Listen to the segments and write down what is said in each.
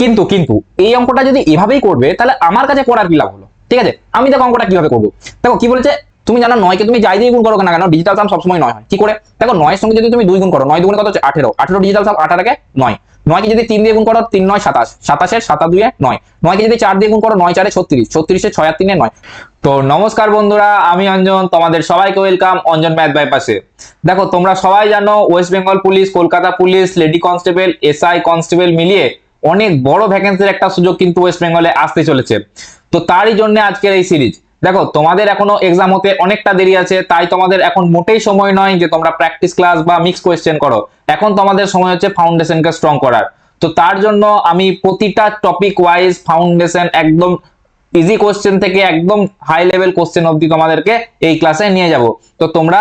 কিন্তু কিন্তু এই অঙ্কটা যদি এভাবেই করবে তাহলে আমার কাছে করার কি লাভ হলো? ঠিক আছে, আমি দেখো অঙ্কটা কিভাবে করবো। দেখো কি বলেছে, তুমি জানো 9 কে তুমি যাই দিয়ে গুণ করো না কেন ডিজিটাল সাম সবসময় 9 হয়। কি করে? দেখো 9 এর সঙ্গে যদি তুমি 2 গুণ করো, 9 দুগুণে কত হচ্ছে 18, 18 ডিজিটাল সাম 18 কে 9, 9 কে যদি 3 দিয়ে গুণ করো 3 9 27, 27 এর 7 2 এ 9, 9 কে যদি 4 দিয়ে গুণ করো 9 4 এ 36, 36 এর 6 আর 3 এ 9। তো নমস্কার বন্ধুরা, আমি অঞ্জন, তোমাদের সবাইকে ওয়েলকাম অঞ্জন ম্যাথ বাইপাসে। দেখো তোমরা সবাই জানো West Bengal police, Kolkata police, lady constable, SI constable মিলিয়ে অনেক বড় ভ্যাকেন্সির একটা সুযোগ কিন্তু ওয়েস্ট বেঙ্গলে আসতে চলেছে। তো তারই জন্য আজকের এই সিরিজ। দেখো তোমাদের এখনো এক্সাম হতে অনেকটা দেরি আছে, তাই তোমাদের এখন মোটেই সময় নয় যে তোমরা প্র্যাকটিস ক্লাস বা মিক্স কোয়েশ্চেন করো। এখন তোমাদের সময় হচ্ছে ফাউন্ডেশনকে স্ট্রং করার। তো তার জন্য আমি প্রতিটা টপিক ওয়াইজ ফাউন্ডেশন একদম ইজি কোশ্চেন থেকে একদম হাই লেভেল কোশ্চেন অবধি তোমাদেরকে এই ক্লাসে নিয়ে যাব। তো তোমরা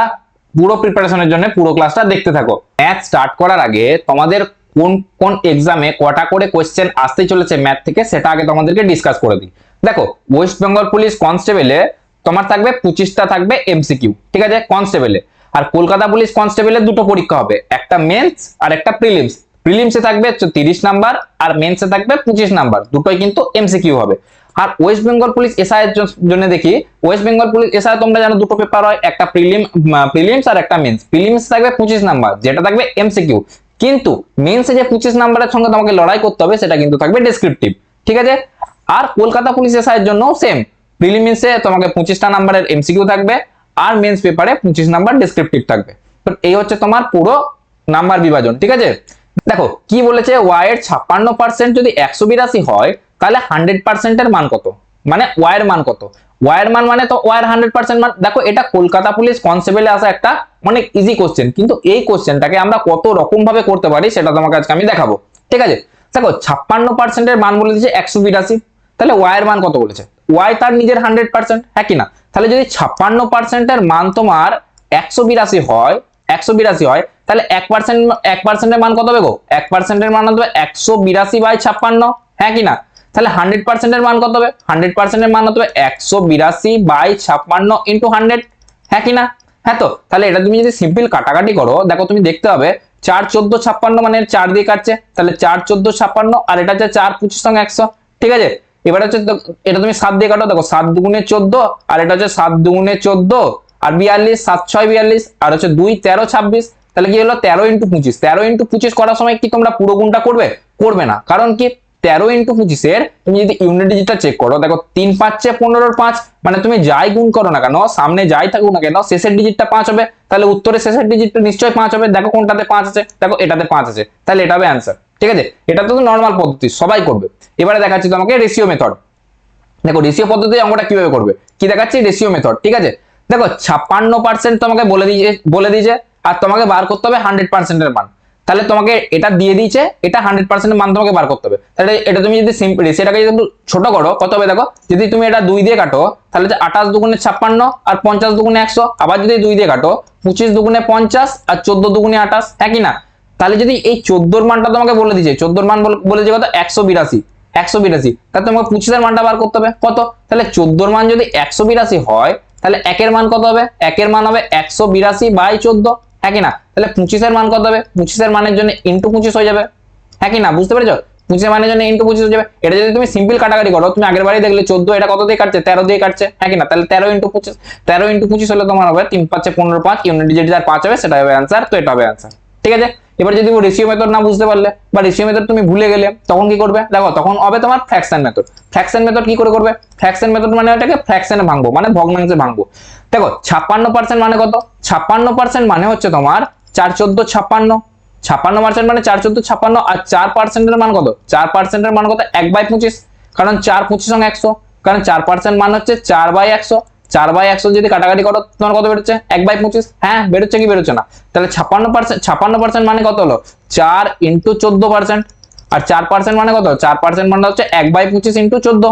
পুরো প্রিপারেশনের জন্য পুরো ক্লাসটা দেখতে থাকো। ম্যাথ স্টার্ট করার আগে তোমাদের কোন কোন এক্সামে কটা করে কোশ্চেন আসতে চলেছে ম্যাথ থেকে সেটা আগে তোমাদেরকে ডিসকাস করে দিই। দেখো ওয়েস্ট বেঙ্গল পুলিশ কনস্টেবলে তোমার থাকবে 25টা থাকবে এমসিকিউ, ঠিক আছে কনস্টেবলে। আর কলকাতা পুলিশ কনস্টেবলে দুটো পরীক্ষা হবে, একটা মেন্স আর একটা প্রিলিমস। প্রিলিমসে থাকবে 30 নাম্বার আর মেন্সে থাকবে 25 নাম্বার, দুটোই কিন্তু এমসিকিউ হবে। আর ওয়েস্ট বেঙ্গল পুলিশ এসআই এর জন্য দেখি, ওয়েস্ট বেঙ্গল পুলিশ এসআই তোমরা জানো দুটো পেপার হয়, একটা প্রিলিমস আর একটা মেন্স। প্রিলিমস থাকবে 25 নাম্বার, যেটা থাকবে এমসিকিউ, কিন্তু মেন্সে যে 25 নাম্বারের সঙ্গে তোমাকে লড়াই করতে হবে সেটা কিন্তু থাকবে ডেসক্রিপটিভ, ঠিক আছে। আর কলকাতা পুলিশ এসআই এর জন্য সেম, প্রিলিমসে তোমাকে 25টা নাম্বারের এমসিকিউ থাকবে আর মেন্স পেপারে 25 নাম্বার ডেসক্রিপটিভ থাকবে। তো এই হচ্ছে তোমার পুরো নাম্বার বিভাজন, ঠিক আছে। দেখো কি বলেছে, ওয়াই এর 56% যদি 182 হয় তাহলে 100% এর মান কত, মানে ওয়াই এর মান কত। ওয়াই এর মান মানে তো ওয়াই এর 100% মান। দেখো এটা কলকাতা পুলিশ কনস্টেবলে আসা একটা অনেক ইজি কোশ্চেন, কিন্তু এই কোশ্চেনটাকে আমরা কত রকম ভাবে করতে পারি সেটা তোমাকে আজকে আমি দেখাবো, ঠিক আছে। দেখো 56% এর মান বলে দিয়েছে 182, তাহলে ওয়াই এর মান কত বলেছে, ওয়াই তার নিজের 100%, হ্যাঁ কি না। তাহলে যদি 56% এর মান তোমার 182 হয়, 182 হয়, তাহলে 1% এর মান কত হবে গো, 1% এর মান হবে 182/56, হ্যাঁ কি না। তাহলে 100% এর মান কত হবে, 100% এর মান হবে 182/56 ইনটু 100, হ্যাঁ কি না। হ্যাঁ, তো তাহলে এটা তুমি যদি সিম্পল কাটাকাটি করো, দেখো তুমি দেখতে হবে 4 14 56 মানে 4 দিয়ে কাটছে, তাহলে 4 14 56 আর এটা হচ্ছে 4 25 সঙ্গে 100, ঠিক আছে। এবার হচ্ছে এটা তুমি 7 দিয়ে কাটো, দেখো 7 দুগুণে 14 আর এটা হচ্ছে 7 দুগুণে 14 আর 42, 7 6 42 আর হচ্ছে 2 13 26, তাহলে কি হলো 13 ইন্টু 25। 13 ইন্টু 25 করার সময় কি তোমরা পুরো গুণটা করবে? করবে না, কারণ কি 13 ইন্টু 25 এর তুমি যদি ইউনিট ডিজিটটা চেক করো, দেখো 3 5 15 5, মানে তুমি যাই গুণ করো না কেন, সামনে যাই থাকুক না কেন, শেষের ডিজিটটা 5 হবে, তাহলে উত্তরের শেষের ডিজিটটা নিশ্চয়ই 5 হবে। দেখো কোনটাতে 5 আছে, দেখো এটাতে 5 আছে, তাহলে এটা হবে অ্যান্সার, ঠিক আছে। এটা তো নর্মাল পদ্ধতি, সবাই করবে। এবারে দেখাচ্ছি তোমাকে রেশিও মেথড। দেখো রেশিও পদ্ধতি অঙ্কটা কিভাবে করবে, কি দেখাচ্ছি, রেশিও মেথড, ঠিক আছে। দেখো 56% তোমাকে বলে দিয়েছে আর তোমাকে বার করতে হবে 100% এর মান। তাহলে তোমাকে এটা দিয়ে দিয়েছে, এটা 100% এর মান তোমাকে বার করতে হবে। তাহলে এটা তুমি যদি রেশিওটাকে যদি ছোট করো কত হবে, দেখো যদি তুমি এটা 2 দিয়ে কাটো তাহলে 28 দুগুণে 56 আর 50 দুগুণে 100, আবার যদি 2 দিয়ে কাটো 25 দুগুণে 50 আর 14 দুগুণে 28, হ্যাঁ কি না। তাহলে যদি এই 14 এর মানটা তোমাকে বলে দিয়েছে, 14 এর মান বলেছে কত, 182, 182, তাহলে তোমাকে 25 এর মানটা বার করতে হবে কত। তাহলে 14 এর মান যদি 182 হয় তাহলে 1 এর মান কত হবে, 1 এর মান হবে 182/14, হ্যাঁ কি না। তাহলে 25 এর মান কত হবে, 25 এর মানের জন্য ইনটু 25 হয়ে যাবে, হ্যাঁ কি না, বুঝতে পেরেছো। 25 এর মানের জন্য ইনটু 25 হয়ে যাবে। এটা যদি তুমি সিম্পল কাটাকাটি করো, তুমি আগের বারই দেখলে 14 এটা কত দিয়ে কাটছে, 13 দিয়ে কাটছে, হ্যাঁ কি না। তাহলে 13 ইনটু 25, 13 ইনটু 25 হলে তোমার হবে 3 5 15 5, ইউনিট ডিজিট যার 5 হবে সেটা হবে অ্যানসার। তো এটা হবে অ্যানসার, ঠিক আছে। এবার যদি রেশিও মেথড না বুঝতে পারলে বা রেশিও মেথড তুমি ভুলে গেলে তখন কি করবে, দেখো তখন হবে তোমার ফ্র্যাকশন মেথড। ফ্র্যাকশন মেথড কি করে করবে, ফ্র্যাকশন মেথড মানে এটাকে ফ্র্যাকশনে ভাঙবো, মানে ভগ্নাংশে ভাঙবো। দেখো 56% মানে কত, 56% মানে হচ্ছে তোমার 4 14 56, 56% মানে 4 14 56, আর 4% এর মান কত, 4% এর মান কত 1/25, কারণ 4 25 সঙ্গে 100, কারণ 4% মান হচ্ছে 4/100, 4/100 যদি কাটাকাটি করো তোমার কত বেরোচ্ছে 1/25, হ্যাঁ বেরোচ্ছে কি বেরোচ্ছে না। তাহলে 56% মানে কত হলো 4 ইন্টু 14%, আর 4% মানে কত, 4% মানে হচ্ছে 1/25 ইন্টু 14,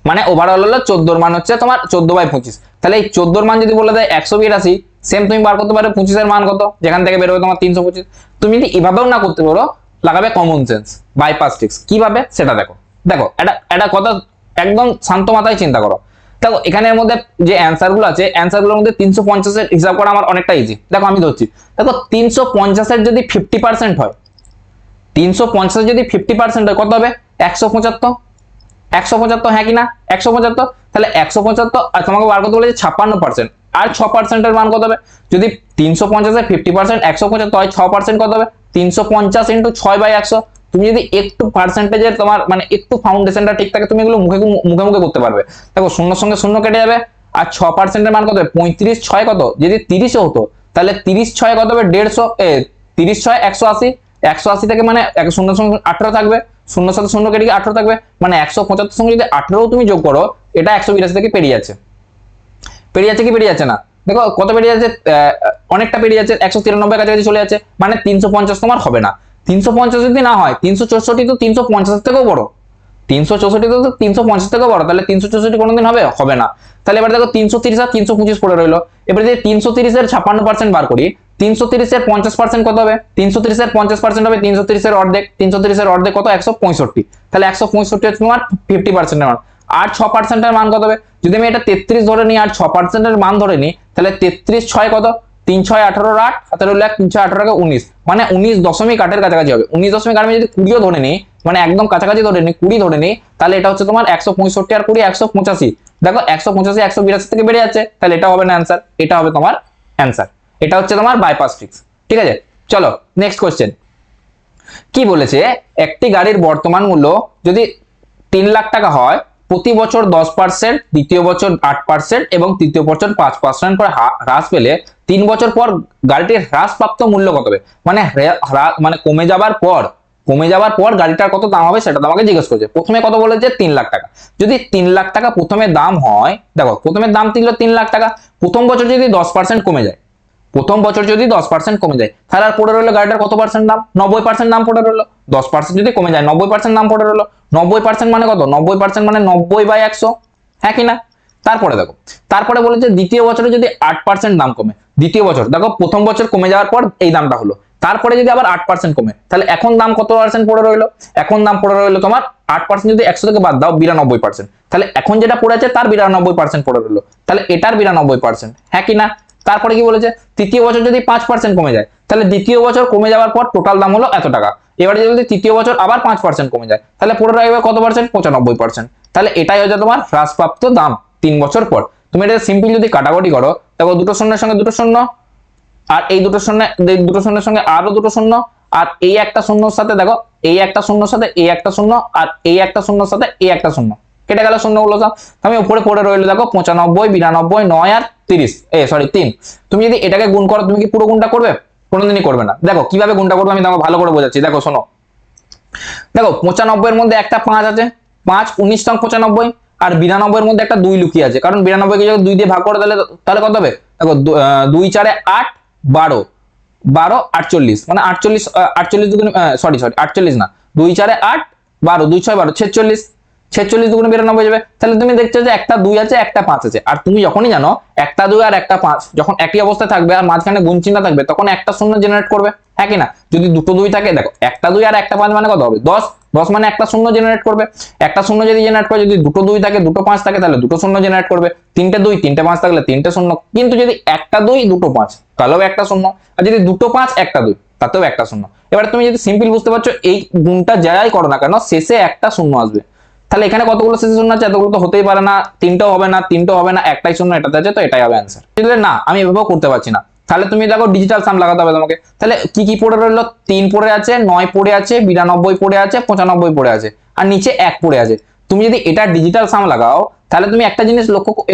মানে ওভারঅল হলো 14 এর মান হচ্ছে তোমার 14/25। তাহলে এই 14 এর মান যদি বলে দেয় 182, সেম তুমি বার করতে পারো 25 এর মান কত, যেখান থেকে বেরোবে তোমার 325। তুমি যদি এভাবেও না করতে পারো, লাগাবে কমন সেন্স, বাইপাস ট্রিক্স। কিভাবে সেটা দেখো। দেখো এটা কথা একদম শান্ত মাথায় চিন্তা করো। দেখো এখানের মধ্যে যে অ্যান্সার গুলো আছে, অ্যান্সার গুলোর মধ্যে 350 এর হিসাব করা আমার অনেকটা ইজি। দেখো আমি ধরছি, দেখো 350 এর যদি 50% হয়, 350 যদি 50% হয় কত হবে? 175। 175, হ্যাঁ কি না? 175, তাহলে 175 আর তোমাকে বার করতে বলেছে 56%, আর 6% এর মান কত হবে? যদি 350 এর 50% 175 হয়, 6% কত হবে? 350 ইন্টু 6/100। তুমি যদি একটু পার্সেন্টেজের তোমার মানে একটু ফাউন্ডেশনটা ঠিক থাকে, তুমি এগুলো মুখে মুখে মুখে করতে পারবে। দেখো শূন্যর সঙ্গে শূন্য কেটে যাবে, আর 6% এর মান কত হবে? 35 6 কত? যদি 30 হতো তাহলে 30 6 কত হবে? 150। 30 6 180। 180 থেকে মানে শূন্যর সঙ্গে 18 থাকবে, শূন্যর সাথে শূন্য কেটে গিয়ে 18 থাকবে, মানে 175 সঙ্গে যদি 18 তুমি যোগ করো, এটা 182 থেকে পেরিয়ে যাচ্ছে। পেরিয়ে যাচ্ছে কি পেরিয়ে যাচ্ছে না? দেখো কত পেরিয়ে যাচ্ছে, অনেকটা পেরিয়ে যাচ্ছে, 193 কাছাকাছি চলে যাচ্ছে, মানে 350 তোমার হবে না। 350 যদি না হয়, 364 তো 350 থেকেও বড়। 364 তো 350 থেকেও বড়, তাহলে 364 কোনোদিন হবে? হবে না। তাহলে এবার দেখো 330 আর 325 পড়ে রইলো। এবার যদি 330 এর 56% বার করি, 330 এর 50% কত হবে? 330 এর 50% হবে 330 এর অর্ধেক। 330 এর অর্ধেক কত? 165। তাহলে 165 হচ্ছে তোমার 50% এর মান। আর 6% এর মান কত হবে? যদি আমি এটা 33 ধরে নিই আর 6% এর মান ধরে নিই, তাহলে 33 6 কত? 3 6 18 8 17 লাখ 3 6 18 19, মানে 19.8 এর কাছাকাছি হবে। 19.8 আমি যদি 20 ধরে নিই, মানে একদম কাছাকাছি ধরে নিই, 20 ধরে নিই, তাহলে এটা হচ্ছে তোমার 165 আর 20 185। দেখো 185 182 থেকে বেড়ে যাচ্ছে, তাহলে এটা হবে না অ্যান্সার, এটা হবে তোমার অ্যান্সার। এটা হচ্ছে তোমার বাইপাস ট্রিক্স। ঠিক আছে, চলো নেক্সট কোশ্চেন। কি বলেছে? একটি গাড়ির বর্তমান মূল্য যদি 3 লাখ টাকা হয়, প্রতি বছর 10%, দ্বিতীয় বছর 8% এবং তৃতীয় বছর 5% করে হ্রাস পেলে 3 বছর পর গাড়িটির হ্রাসপ্রাপ্ত মূল্য কত হবে? মানে মানে কমে যাবার পর গাড়িটার কত দাম হবে সেটা তোমাকে জিজ্ঞেস করছে। প্রথমে কত বলেছে? 3 লাখ টাকা। যদি 3 লাখ টাকা প্রথমে দাম হয়, দেখো প্রথমে দাম ছিল 3 লাখ টাকা, প্রথম বছর যদি 10% কমে যায়, প্রথম বছর যদি 10% কমে যায়, তাহলে আর পড়ে রইলো গাড়িটার কত পার্সেন্ট দাম? 90% দাম পড়ে রইলো। 10% যদি কমে যায়, 90% দাম পড়ে রইলো। 90% মানে কত? 90% মানে 90/100, হ্যাঁ কি না? তারপরে দেখো, তারপরে বলেছে দ্বিতীয় বছরে যদি 8% দাম কমে। দ্বিতীয় বছর দেখো, প্রথম বছর কমে যাওয়ার পর এই দামটা হলো, তারপরে যদি আবার 8% কমে, তাহলে এখন দাম কত পার্সেন্ট পড়ে রইলো? এখন দাম পড়ে রইলো তোমার 8% যদি 100 থেকে বাদ দাও 92%, তাহলে এখন যেটা পড়ে আছে তার 92% পড়ে রইলো, তাহলে এটার 92%, হ্যাঁ কি না? তারপরে কি বলেছে? তৃতীয় বছর যদি 5% কমে যায়, তাহলে দ্বিতীয় বছর কমে যাওয়ার পর টোটাল দাম হলো এত টাকা। এবারে যদি তৃতীয় বছর আবার 5% কমে যায়, তাহলে পড়ে রইবে কত পার্সেন্ট? 95%। তাহলে এটাই হচ্ছে তোমার হ্রাসপ্রাপ্ত দাম 3 বছর পর। তুমি এটা সিম্পল যদি কাটাকুটি করো, দেখো দুটো শূন্যের সঙ্গে দুটো শূন্য, আর এই দুটো শূন্যের সঙ্গে আরো দুটো শূন্য, আর এই একটা শূন্যর সাথে দেখো এই একটা শূন্যর সাথে এই একটা শূন্য, আর এই একটা শূন্যর সাথে এই একটা শূন্য, কেটে গেল শূন্যগুলো সব। আমি উপরে পড়ে রইলো দেখো 95 92 9 আর 30, সরি 3। তুমি যদি এটাকে গুণ করো, তুমি কি পুরো গুণটা করবে? কোনোদিনই করবে না। দেখো কিভাবে গুণটা করবে আমি তোমাকে ভালো করে বোঝাচ্ছি, দেখো শোনো। দেখো 95 এর মধ্যে একটা 5 আছে, 5 19 নং 95, আর 92 এর মধ্যে একটা 2 লুকিয়ে আছে, কারণ 92 কে যদি 2 দিয়ে ভাগ করে তাহলে তাহলে কত হবে? দেখো 2 4 8 12 12 48, মানে 48 48 দুগুণ, সরি 48 না, 2 4 8 12 2 6 12 46, 46 দুগুণে 92 যাবে। তাহলে তুমি দেখছো যে একটা 2 আছে একটা 5 আছে, আর তুমি যখনই জানো একটা 2 আর একটা 5 যখন একই অবস্থায় থাকবে আর মাঝখানে গুণ চিহ্ন থাকবে, তখন একটা শূন্য জেনারেট করবে, হ্যাঁ কি না? যদি দুটো 2 থাকে, দেখো একটা 2 আর একটা 5 মানে কত হবে? 10, 10 মানে একটা শূন্য জেনারেট করবে। একটা শূন্য যদি জেনারেট করে, যদি দুটো 2 থাকে দুটো 5 থাকে, তাহলে দুটো শূন্য জেনারেট করবে। তিনটে 2 তিনটে 5 থাকলে তিনটে শূন্য। কিন্তু যদি একটা 2 দুটো 5, তাহলেও একটা শূন্য, আর যদি দুটো 5 একটা 2, তাতেও একটা শূন্য। এবার তুমি যদি সিম্পল বুঝতে পারছো, এই গুণটা যাই করো না কেন শেষে একটা শূন্য আসবে। তাহলে এখানে কতগুলো শেষে শূন্য আছে? এতগুলো তো হতেই পারে না, তিনটাও হবে না, তিনটাও হবে না, একটাই শূন্য এটাতে আছে, তো এটাই হবে অ্যান্সার। না আমি এভাবেও করতে পারছি না, তাহলে তুমি দেখো ডিজিটাল সাম লাগাতে হবে তোমাকে। তাহলে কি কি পড়ে রইলো? 3 পড়ে আছে, 9 পড়ে আছে, 92 পড়ে আছে, 95 পড়ে আছে, আর নিচে 1 পড়ে আছে। তুমি যদি এটা ডিজিটাল সাম লাগাও, তাহলে তুমি একটা জিনিস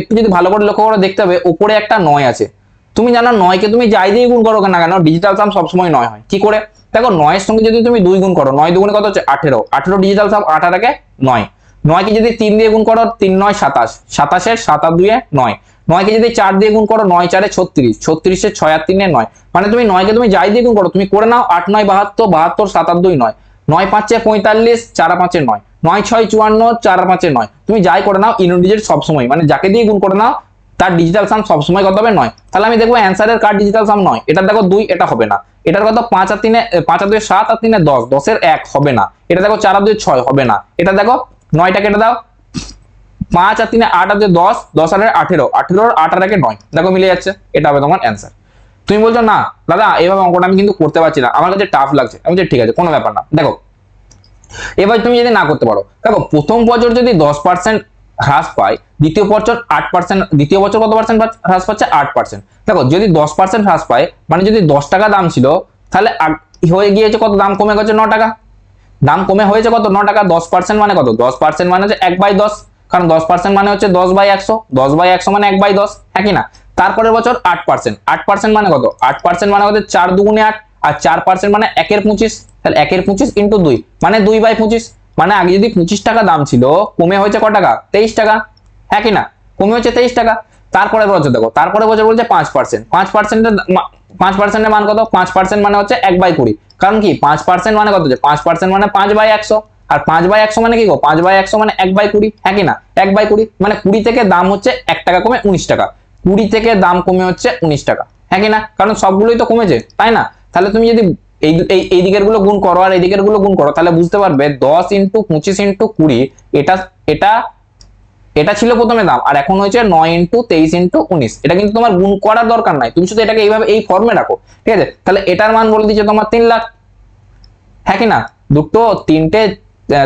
একটু যদি ভালো করে লক্ষ্য করে দেখতে হবে, উপরে একটা 9 আছে। তুমি জানো 9 কে তুমি যাই দিয়ে গুণ করো না কেন, ডিজিটাল সাম সবসময় 9 হয়। কি করে? দেখো 9 এর সঙ্গে যদি তুমি 2 গুণ করো, 9 দুগুণে কত হচ্ছে? 18, 18 ডিজিটাল সাম 8 আর 1 9। 9 কে যদি 3 দিয়ে গুণ করো, 3 9 27, 27 এর 7 আর 2 9। 9 কে যদি 4 দিয়ে গুণ করো, 9 4 36, 36 এর 6 আর 3 9। মানে তুমি 9 কে তুমি যাই দিয়ে গুণ করো, তুমি করে নাও 8 9 72, 72 7 আর 2 9, 9 5 45, 4 আর 5 9, 9 6 54, 4 আর 5 9। তুমি যাই করে নাও ইউনিট ডিজিট সবসময়, মানে যাকে দিয়ে গুণ করে নাও তার ডিজিটাল সাম সবসময় কত হবে? 9। তাহলে আমি দেখবো অ্যান্সারের কার ডিজিটাল সাম 9। এটা দেখো 2, এটা হবে না। এটার কত? 5 আর 3 5 আর 2 7 আর 3 10, 10 এর 1 হবে না। এটা দেখো 4 আর 2 6 হবে না। এটা দেখো 9টা কেটে দাও, 5 আর 3 8 আর 2 10, 10 আর 18, 18 আর 8 আর 1 9, দেখো মিলে যাচ্ছে, এটা হবে তোমার অ্যান্সার। তুমি বলছো না দাদা এইভাবে অঙ্কটা আমি কিন্তু করতে পারছি না, আমার কাছে টাফ লাগছে। আমি বলছি ঠিক আছে কোনো ব্যাপার না। দেখো এবার তুমি যদি না করতে পারো, দেখো প্রথম বছর যদি 10% হ্রাস পায়, দ্বিতীয় বছর 8%, দ্বিতীয় বছর কত পার্সেন্ট হ্রাস পাচ্ছে? 8%। দেখো যদি 10% হ্রাস পায় মানে যদি 10 টাকা দাম ছিল, তাহলে হয়ে গিয়েছে কত? দাম কমে গেছে 9 টাকা। দাম কমে হয়েছে কত? 9 টাকা। 10% মানে কত? 10% মানে হচ্ছে 1/10, কারণ 10% মানে হচ্ছে 10/100, 10/100 মানে 1/10, হ্যাঁ কি না? তারপরের বছর 8%, 8% মানে কত? 8% মানে হচ্ছে 4 দুগুণে 8, আর 4% মানে 1/25, তাহলে 1/25 ইন্টু 2 মানে 2/25। মানে আগে যদি 25 টাকা দাম ছিল, কমে হয়েছে ক টাকা? 23 টাকা, হ্যাঁ কি না? কমে হচ্ছে 23 টাকা। তারপরে বছর দেখো, তারপরে বছর বলছে 5%, 5%এর মান কত? 5% মানে হচ্ছে 1/20, কারণ কি 5% মানে কত? 5% মানে 5/100, আর 5/100 মানে কি গো? 5/100 মানে 1/20, হ্যাঁ কি না? 1/20 মানে 20 থেকে দাম হচ্ছে 1 টাকা কমে 19 টাকা, 20 থেকে দাম কমে হচ্ছে 19 টাকা, হ্যাঁ কি না? কারণ সবগুলোই তো কমেছে, তাই না? তাহলে তুমি যদি এই দিকের গুলো গুণ করো আর এই দিকের গুলো গুণ করো, তাহলে বুঝতে পারবে 10 ইন্টু 25 ইন্টু 20, এটা এটা এটা ছিল প্রথমে দাম, আর এখন হয়েছে 9 ইন্টু 23 ইন্টু 19। এটা কিন্তু তোমার গুণ করার দরকার নাই, তুমি শুধু এটাকে এইভাবে এই ফর্মে রাখো, ঠিক আছে? তাহলে এটার মান বলে দিচ্ছে তোমার 3 লাখ, হ্যাঁ কি না? দুটো, তিনটে,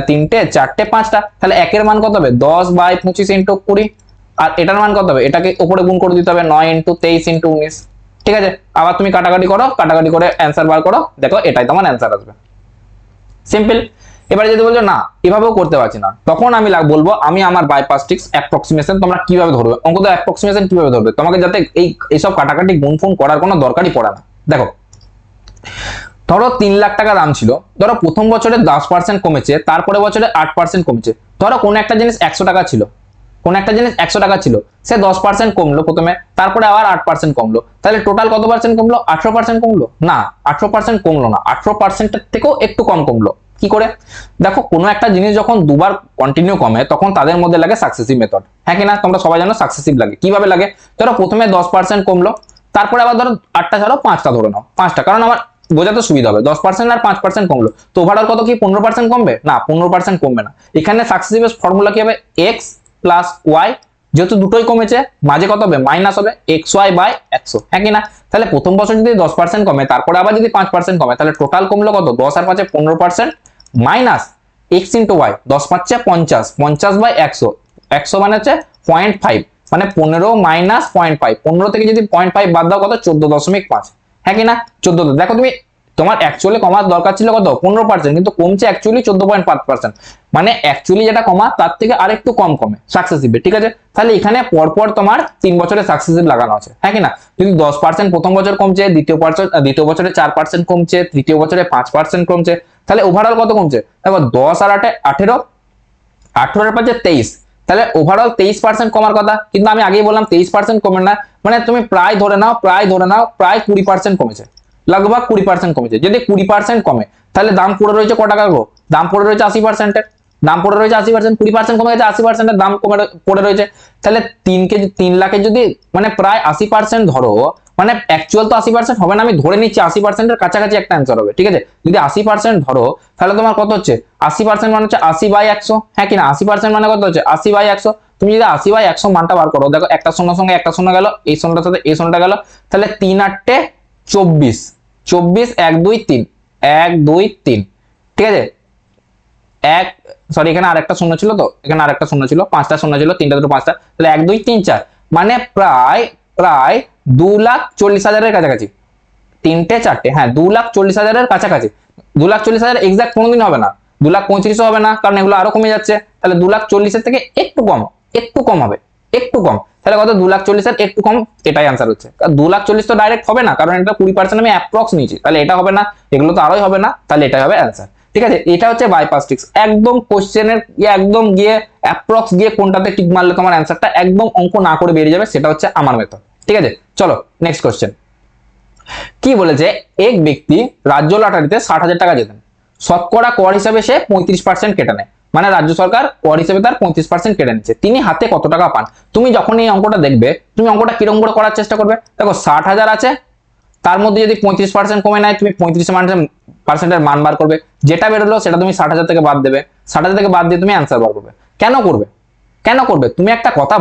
তিনটে, চারটে, পাঁচটা, তাহলে একের মান কত হবে? 10/25 ইন্টু 20, আর এটার মান কত হবে? এটাকে উপরে গুণ করে দিতে হবে 9 ইন্টু 23 ইন্টু 19, ঠিক আছে? আবার তুমি কাটাকাটি করো, কাটাকাটি করে অ্যান্সার বার করো, দেখো এটাই তোমার অ্যান্সার আসবে। সিম্পল। এবারে যদি বলছো না এভাবেও করতে পারছি না, তখন আমি বলবো আমি আমার বাইপাস ট্রিক্স অ্যাপ্রক্সিমেশন তোমরা কিভাবে ধরবে, অঙ্ক তো অ্যাপ্রক্সিমেশন কিভাবে ধরবে, তোমাকে যাতে এইসব কাটাকাটি গুণ ফোন করার কোনো দরকারই পড়ে না। দেখো ধরো 3 লাখ টাকা দাম ছিল, ধরো প্রথম বছরে 10% কমেছে, তারপরে বছরে 8% কমেছে। ধরো কোন একটা জিনিস 100 টাকা ছিল, কোন একটা জিনিস 100 টাকা ছিল, সে 10% কমলো প্রথমে, তারপরে আবার 8% কমলো, তাহলে টোটাল কত পার্সেন্ট কমলো? 18% কমলো? না, 18% কমলো না, 18%-এর থেকেও একটু কম কমলো। কি করে? দেখো কোনো একটা জিনিস যখন দুবার কন্টিনিউ কমে, তখন তাদের মধ্যে লাগে সাকসেসিভ মেথড, হ্যাঁ কি না? তোমরা সবাই জানো সাকসেসিভ লাগে। কিভাবে লাগে? ধরো প্রথমে 10% কমলো, তারপরে আবার ধরো 8টা ছাড়ো 5টা ধরে নাও, 5টা, কারণ আমার বোঝাতে সুবিধা হবে। 10% আর 5% কমলো, তো ওভারঅল কত কি 15% কমবে? না, 15% কমবে না। এখানে সাকসেসিভ ফর্মুলা কি হবে? এক্স প্লাস ওয়াই, যেহেতু দুটোই কমেছে, মাঝে কত হবে? মাইনাস হবে xy/100, হ্যাঁ কি না? তাহলে প্রথম বছর যদি 10% কমে, তারপরে আবার যদি 5% কমে, তাহলে টোটাল কমলো কত? 10 আর 5 15% মাইনাস x ইন্টু ওয়াই, 10 5 50, 50/100, 100 মানে হচ্ছে 0.5, মানে 15 মাইনাস 0.5, 15 থেকে যদি 0.5 বাদ দাও কত? 14.5, হ্যাঁ কি না? 14। দেখো তুমি, তোমার অ্যাকচুয়ালি কমার দরকার ছিল কত? 15%, কিন্তু কমছে অ্যাকচুয়ালি 14.5%, মানে অ্যাকচুয়ালি যেটা কমা তার থেকে আরেকটু কম কমে সাকসেসিভে, ঠিক আছে? তাহলে এখানে পরপর তোমার 3 বছরে সাকসেসিভ লাগানো আছে, হ্যাঁ কি না? যদি 10% প্রথম বছর কমছে, দ্বিতীয় বছরে 4% কমছে, তৃতীয় বছরে 5% কমছে, তাহলে ওভারঅল কত কমছে? দেখো 10 আর 8 18, 18 এর পাশে 23, তাহলে ওভারঅল 23% কমার কথা, কিন্তু আমি আগেই বললাম 23% কমে না, মানে তুমি প্রায় ধরে নাও প্রায় 20% কমেছে, লগভগ 20% কমেছে। যদি 20% কমে, তাহলে দাম পড়ে রয়েছে ক টাকা গো? দাম পড়ে রয়েছে 80%-এর, দাম পড়ে রয়েছে 80%, 20% কমে গেছে, 80%-এর দাম পড়ে রয়েছে। তাহলে 3 লাখে যদি মানে প্রায় 80% ধরো, মানে অ্যাকচুয়াল তো 80% হবে না, আমি ধরে নিচ্ছি 80%-এর কাছাকাছি একটা অ্যান্সার হবে, ঠিক আছে? যদি 80% ধরো, তাহলে তোমার কত হচ্ছে? 80% মানে হচ্ছে 80/100, হ্যাঁ কি না? 80% মানে কত হচ্ছে? 80/100। তুমি যদি 80/100 মানটা বার করো, দেখো একটা শূন্যর সঙ্গে একটা শূন্য গেল, এই শূন্যটার সাথে এই শূন্যটা গেল, তাহলে 3 8 24, 24 1 2 3, 1 2 3, ঠিক আছে? এক, সরি এখানে আরেকটা শূন্য ছিল, তো এখানে আরেকটা শূন্য ছিল, 5টা শূন্য ছিল, 3টা দুটো 5টা, তাহলে 1 2 3 4, মানে প্রায় প্রায় 2,40,000-এর কাছাকাছি। 3টে 4টে, হ্যাঁ 2,40,000-এর কাছাকাছি। 2,40,000 এক্সাক্ট কোনোদিন হবে না, 2,35,000 হবে না, কারণ এগুলো আরো কমে যাচ্ছে। তাহলে 2,40,000-এর থেকে একটু কম, একটু কম হবে, একটু কম। তাহলে কত? 2,40,000 একটু কম, এটাই আনসার হচ্ছে। 2,40,000 তো ডাইরেক্ট হবে না, কারণ এটা 20% আমি অ্যাপ্রক্স নিয়েছি, তাহলে এটা হবে না, এগুলো তো আরোই হবে না, তাহলে এটাই হবে অ্যান্সার, ঠিক আছে? এটা হচ্ছে বাইপাস ট্রিক্স, একদম কোশ্চেনের একদম গিয়ে অ্যাপ্রক্স গিয়ে কোনটাতে টিক মারলে তোমার অ্যান্সারটা একদম অঙ্ক না করে বেরিয়ে যাবে, সেটা হচ্ছে আমার মেথড, ঠিক আছে? চলো নেক্সট কোশ্চেন। কি বলেছে? এক ব্যক্তি রাজ্য লটারিতে 60,000 টাকা জেতেন, শতকরা কর হিসাবে সে 35% কেটে নেয়, মানে রাজ্য সরকার কর হিসেবে তার 35% কেটে নিচ্ছে, তিনি হাতে কত টাকা পান? তুমি যখন এই অঙ্কটা দেখবে, তুমি অঙ্কটা কিরকম করে করার চেষ্টা করবে? দেখো 60,000 আছে, তার মধ্যে যদি 35% কমে নেয়, তুমি 35%-এর মান বার করবে, যেটা বেরোলো সেটা তুমি 60,000 থেকে বাদ দেবে, 60,000 থেকে বাদ দিয়ে তুমি অ্যান্সার বার করবে। কেন করবে? কেন করবে? তুমি একটা কথা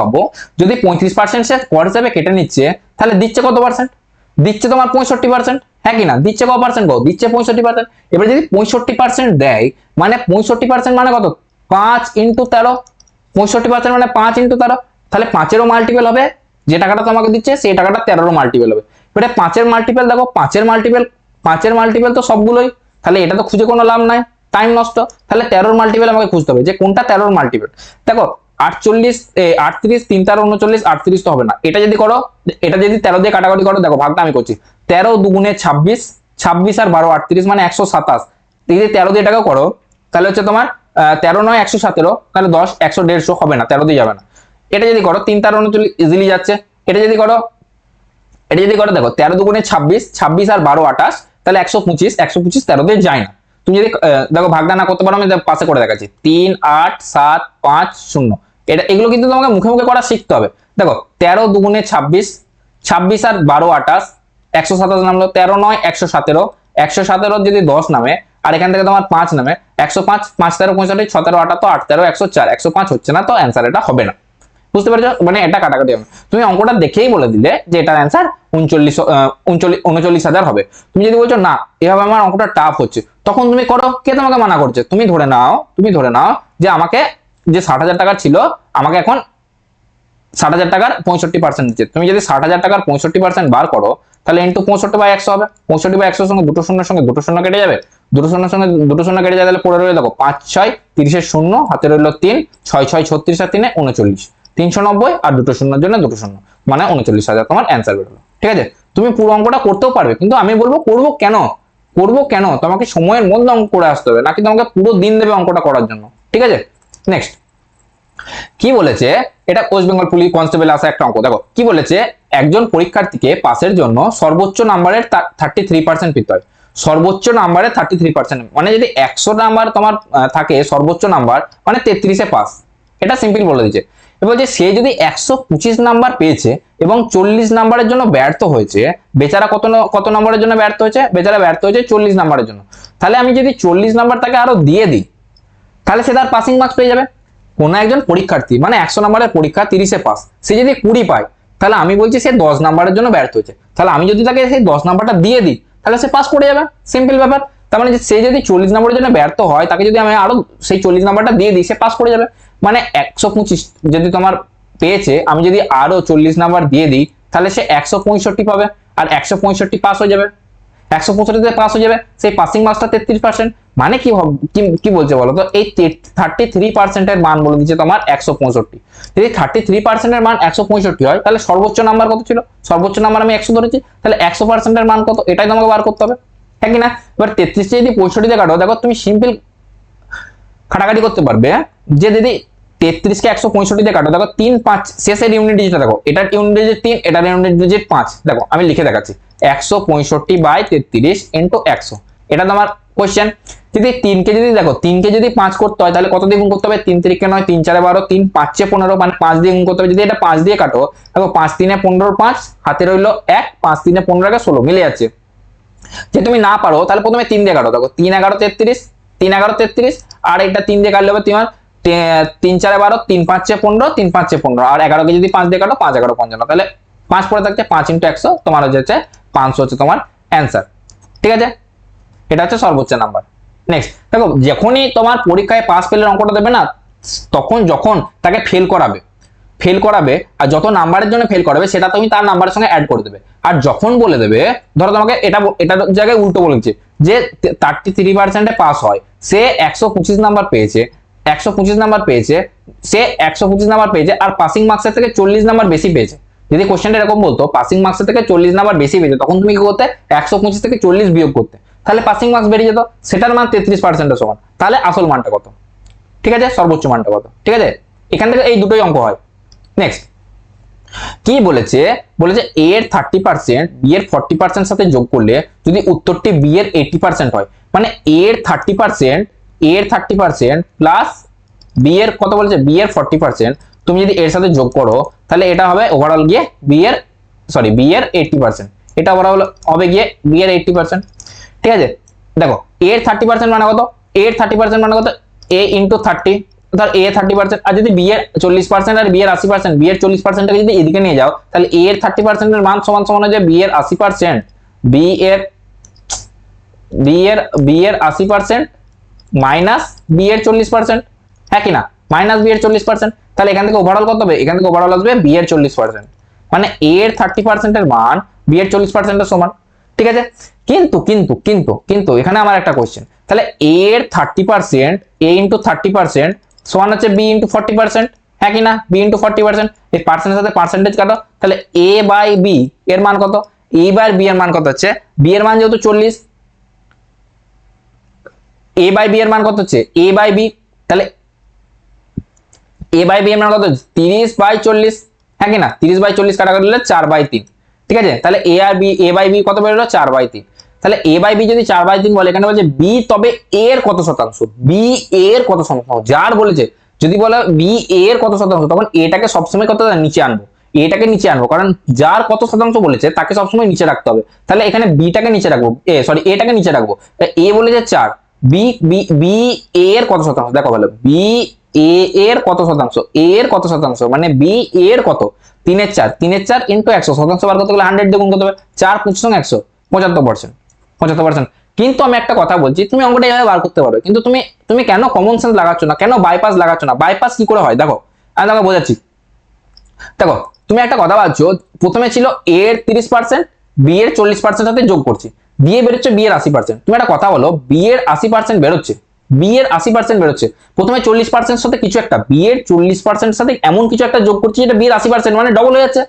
ভাবো, যদি 35% সে কর হিসাবে কেটে নিচ্ছে, তাহলে দিচ্ছে কত পার্সেন্ট? দিচ্ছে তোমার 65%। হ্যাঁ কি না? দিচ্ছে কত পার্সেন্ট গো? দিচ্ছে 65%। এবার যদি 65% দেয়, মানে 65% মানে কত? 5 ইন্টু 13। 65% মানে 5 ইন্টু 13, তাহলে 5-এরও মাল্টিপল হবে, যে টাকাটা তোমাকে দিচ্ছে সেই টাকাটা 13-রও মাল্টিপল হবে। এবারে 5-এর মাল্টিপল দেখো, 5-এর মাল্টিপল তো সবগুলোই, তাহলে এটা তো খুঁজে কোনো লাভ নাই, টাইম নষ্ট। তাহলে 13-র মাল্টিপল আমাকে খুঁজতে হবে, যে কোনটা 13-র মাল্টিপল। দেখো 38, 38, 3 13 39, 38 তো হবে না। এটা যদি করো, এটা যদি 13 দিয়ে কাটাকাটি করো, দেখো ভাগটা আমি করছি, 13 দুগুণে 26, 26 আর 12 38 মানে 127। যদি 13 দিয়ে এটাকে করো, তাহলে হচ্ছে তোমার 13 নয় 117, তাহলে 10, 100, 150 হবে না, 13 দিয়ে যাবে না। এটা যদি করো 3 13 39 ইজিলি যাচ্ছে। এটা যদি করো দেখো 13 দুগুণে 26, 26 আর 12 28, তাহলে 125, 125 13 দিয়ে যায় না। তুমি যদি দেখো ভাগটা না করতে পারো, আমি পাশে করে দেখাচ্ছি, 3 8 7 5 0। এটা এগুলো কিন্তু তোমাকে মুখে মুখে করা শিখতে হবে। দেখো 13 দুগুণে 26, 26 আর 12 28, 127 নামলো, 13 নয় 117, 117 যদি 10 নামে, আর এখান থেকে তোমার 5 নামে, 105, 5 13 65, 6 13 78, 8 13 104, 105 হচ্ছে না, তো অ্যান্সার এটা হবে না। বুঝতে পেরেছো? মানে এটা কাটাকাটি হবে। তুমি অঙ্কটা দেখেই বলে দিলে যে এটার অ্যান্সার 39,000 হবে। তুমি যদি বলছো না এভাবে আমার অঙ্কটা টাফ হচ্ছে, তখন তুমি করো, কে তোমাকে মানা করছে? তুমি ধরে নাও যে আমাকে যে 60,000 টাকা ছিল, আমাকে এখন 60,000 টাকার 65% দিচ্ছে। তুমি যদি 60,000 টাকার 65% বার করো, তাহলে ইন্টু 65/100 হবে। 65/100 সঙ্গে দুটো শূন্য কেটে যাবে, দুটো শূন্য কেটে যাবে, তাহলে পড়ে রইল দেখো 5 6 30-এর শূন্য, হাতে রইল 3, 6 6 36 আর 3 39, 390, আর দুটো শূন্যের জন্য দুটো শূন্য, মানে 39,000 তোমার অ্যান্সার বেরোলো। ঠিক আছে? তুমি পুরো অঙ্কটা করতেও পারবে, কিন্তু আমি বলবো করবো কেন, তোমাকে সময়ের মধ্যে অঙ্ক করে আসতে হবে, নাকি তোমাকে পুরো দিন দেবে অঙ্কটা করার জন্য। ঠিক আছে? নেক্সট কি বলেছে, এটা ওয়েস্ট বেঙ্গল পুলিশ কনস্টেবল আসা একটা অঙ্ক। দেখো কি বলেছে, একজন পরীক্ষার্থীকে পাসের জন্য সর্বোচ্চ নাম্বারের 33% পেতে হয়। সর্বোচ্চ নাম্বারে 33%, মানে যদি 100 নাম্বার তোমার থাকে সর্বোচ্চ নাম্বার, মানে 33-এ পাস। এটা সিম্পল বলে দিচ্ছে। এবার যে সে যদি 125 নাম্বার পেয়েছে এবং 40 নাম্বারের জন্য ব্যর্থ হয়েছে, বেচারা কত নম্বরের জন্য ব্যর্থ হয়েছে? বেচারা ব্যর্থ হয়েছে 40 নাম্বারের জন্য। তাহলে আমি যদি 40 নাম্বার তাকে আরো দিয়ে দিই, তাহলে সে তার পাসিং মার্কস পেয়ে যাবে। কোন একজন পরীক্ষার্থী, মানে 100 নাম্বারের পরীক্ষা 30-এ পাস, সে যদি 20 পায়, তাহলে আমি বলছি সে 10 নাম্বারের জন্য ব্যর্থ হয়েছে। তাহলে আমি যদি তাকে সেই 10 নাম্বারটা দিয়ে দিই, তাহলে সে পাস করে যাবে। সিম্পল ব্যাপার। তার মানে সে যদি 40 নাম্বারের জন্য ব্যর্থ হয়, তাকে যদি আমি আরো সেই 40 নাম্বারটা দিয়ে দিই, সে পাস করে যাবে। মানে 125 যদি তোমার পেয়েছে, আমি যদি আরো 40 নাম্বার দিয়ে দিই, তাহলে সে 165 পাবে, আর 165 পাস হয়ে যাবে। 165-তে পাস হয়ে যাবে, সেই পাসিং মার্কসটা 33%। মানে কি বলছে বলো তো, এই 33% এর মান বলে দিচ্ছে তোমার 165। যদি 33% এর মান 165 হয়, তাহলে সর্বোচ্চ নাম্বার কত ছিল? সর্বোচ্চ নাম্বার আমি 100 ধরেছি, তাহলে 100% এর মান কত, এটাই তোমাকে বার করতে হবে। হ্যাঁ কিনা? এবার 33 যদি 65 কাটো, দেখো তুমি সিম্পল খাটাখাটি করতে পারবে, যে যদি 33-কে 165 দিয়ে কাটো, দেখো 3 5 শেষের ইউনিট ডিজিটটা দেখো, এটার ইউনিট ডিজিট 3, এটার ইউনিট ডিজিট 5। দেখো আমি লিখে দেখাচ্ছি, 165/33 ইন্টু 100, এটা তোমার কোশ্চেন। যদি 3কে যদি দেখো 3কে যদি 5 করতে হয়, তাহলে কত দিয়ে গুণ করতে হবে? 3 3 9, 3 4 12, 3 5 15, মানে 5 দিয়ে গুণ করতে হবে। যদি এটা 5 দিয়ে কাটো, দেখো 5 3 15, 5 হাতে রইলো 1, 5 3 15 16 মিলে যাচ্ছে। যে তুমি না পারো, তাহলে প্রথমে 3 দিয়ে কাটো, দেখো 3 11 33, 3 11 33, আর এটা 3 দিয়ে কাটলে হবে তোমার 3 4 12, 3 5 15, 3 5 15, আর 11কে যদি 5 দিয়ে কাটো, 5 11 55, তাহলে 5 পরে থাকছে 5 × 100, তোমার হচ্ছে 500 হচ্ছে তোমার অ্যান্সার। ঠিক আছে? এটা হচ্ছে সর্বোচ্চ নাম্বার। নেক্সট দেখো, যখনই তোমার পরীক্ষায় পাস ফেলের অঙ্কটা দেবে না, যখন তাকে ফেল করাবে, আর যত নাম্বারের জন্য ফেল করাবে, সেটা তুমি তার নাম্বারের সঙ্গে অ্যাড করে দেবে। আর যখন বলে দেবে, ধরো তোমাকে এটা জায়গায় উল্টো বলেছে, যে 33%-এ পাস হয়, সে 125 নাম্বার পেয়েছে, সে 125 নাম্বার পেয়েছে, আর পাসিং মার্কসের থেকে 40 নাম্বার বেশি পেয়েছে। যদি কোশ্চেনটা এরকম বলতো পাসিং মার্কসের থেকে 40 নাম্বার বেশি পেয়েছে, তখন তুমি কি করতে? 125 থেকে 40 বিয়োগ করতে, তাহলে পাসিং মার্কস বেরিয়ে যেত, সেটার মান 33%-এর সমান। তাহলে আসল মানটা কত? ঠিক আছে? সর্বোচ্চ মানটা কত? ঠিক আছে? এখান থেকে এই দুটোই অঙ্ক হয়। নেক্সট কি বলেছে, এ এর 30% বি এর 40% সাথে যোগ করলে যদি উত্তরটি বি এর 80% হয়, মানে এ এর 30% প্লাস বি এর কত বলেছে? বি এর 40%, তুমি যদি এর সাথে যোগ করো, তাহলে এটা হবে ওভারঅল গিয়ে বি এর 80%। এটা ওভারঅল হবে গিয়ে বি এর 80%। ঠিক আছে? দেখো এ এর 30% মানে কত? এ এর 30% মানে কত? a × 30, ধর এ 30%, আর যদি বি এর 40% আর বি এর 80%, বি এর 40%টাকে যদি এদিকে নিয়ে যাও, তাহলে এ এর 30% এর মান সমান সমান হয়ে যায় বি এর 80%, বি এর বি এর 80% মাইনাস বি এর 40%, হ্যাঁ কি না, মাইনাস বি এর 40%। তাহলে এখান থেকে ওভারঅল কত হবে, এখান থেকে ওভারঅল আসবে বি এর 40%, মানে এ এর 30% এর মান বি এর 40% এর সমান। ঠিক আছে, কিন্তু কিন্তু কিন্তু কিন্তু এখানে আমার একটা কোশ্চেন, তাহলে এ এর 30% এ ইন্টু 30% সমান হচ্ছে বি ইন্টু 40%, হ্যাঁ কি না, বি ইন্টু 40%, এই পার্সেন্টের সাথে পার্সেন্টেজ কাটো, তাহলে এ বাই বি এর মান কত, এ বাই বি এর মান কত হচ্ছে, বি এর মান যেহেতু 40, এ বাই বি এর মান কত হচ্ছে এ বাই বি, তাহলে এ বাই বি এর মান কত 30/40, হ্যাঁ কি না, 30/40 কাটাকাটি হলে 4/3। ঠিক আছে, তাহলে এ আর বি এ বাই বি কত বেরোলো 4/3। তাহলে এ বাই বি যদি 4/3 বলে, এখানে বলছে বি তবে এ এর কত শতাংশ, বি এর কত শতাংশ, যার বলেছে যদি বলে বি এর কত শতাংশ, তখন এটাকে সবসময় কত নিচে আনবো, এটাকে নিচে আনবো, কারণ যার কত শতাংশ বলেছে তাকে সবসময় নিচে রাখতে হবে। তাহলে এখানে বিটাকে নিচে রাখবো, এটাকে নিচে রাখবো, এ বলেছে 4, বি বি বি এর কত শতাংশ দেখো ভালো, বি এ এর কত শতাংশ, এ এর কত শতাংশ, মানে বি এর কত 3/4, 3/4 ইন্টু 100, শতাংশ বার করতে গেলে 100 দিয়ে গুণ করতে হবে, 4 25 100, 75%, 75%। কিন্তু আমি একটা কথা বলছি, তুমি অঙ্কটা এইভাবে বার করতে পারো, কিন্তু তুমি তুমি কেন কমন সেন্স লাগাচ্ছ না, কেন বাইপাস লাগাচ্ছ না, বাইপাস কি করে হয় দেখো, আমি তোমাকে বোঝাচ্ছি। দেখো তুমি একটা কথা ভাবছো, প্রথমে ছিল এ এর 30%, বি এর 40% সাথে যোগ করছি, বি এ বেরোচ্ছে বি এর 80%, তুমি একটা কথা বলো, বি এর 80% বেরোচ্ছে, বি এর 80% বেরোচ্ছে, প্রথমে 40% সাথে কিছু একটা, বি এর 40% সাথে এমন কিছু একটা যোগ করছি যেটা বি এর 80%, মানে ডবল হয়ে যাচ্ছে,